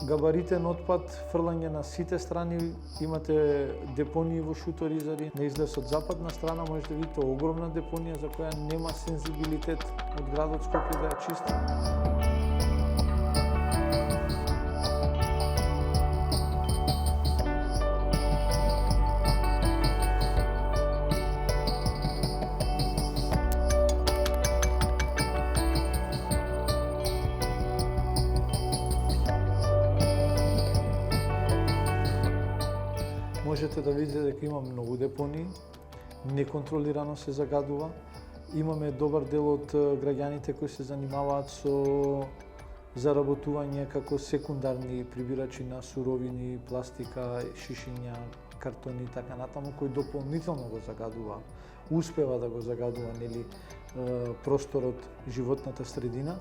Габаритен отпад, фрлање на сите страни, имате депонии во Шуторизари. На излез од западна страна можете да видите огромна депонија за која нема сензибилитет од градот Скопје да ја чисти. Можете да видите дека има многу депонии, неконтролирано се загадува. Имаме добар дел од граѓаните кои се занимаваат со заработување како секундарни прибирачи на суровини, пластика, шишиња, картони и така натаму, кои дополнително го загадува, успева да го загадува просторот, животната средина.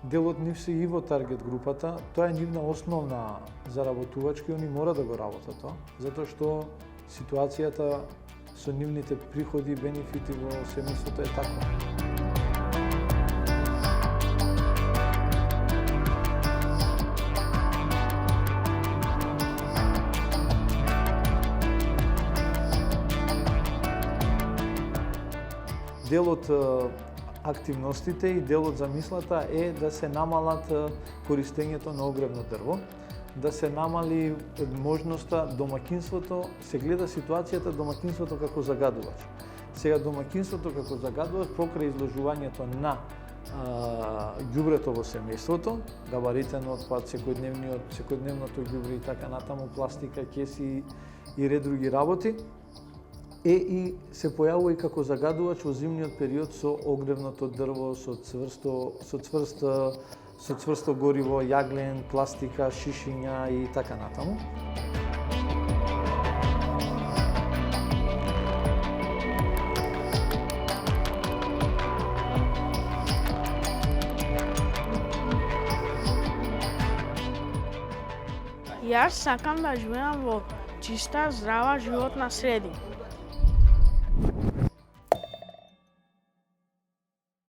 Дел од нив се и во таргет групата, тоа е нивна основна заработувачка и они мора да го работат тоа, затоа што ситуацијата со нивните приходи и бенефити во семејството е таква. Дел од активностите и дел од замислата е да се намалат користењето на огревно дрво, да се намали можноста домаќинството, се гледа ситуацијата домаќинството како загадувач. Сега домаќинството како загадувач покрај изложувањето на ѓубрето во семејството, габаритен отпад, секојдневното ѓубре и така натаму, пластика, кеси и ред други работи, и се појавува и како загадувач во зимниот период со огревното дрво, со цврсто гориво, јаглен, пластика, шишиња и така натаму. Јас сакам да живеам во чиста, здрава животна средина.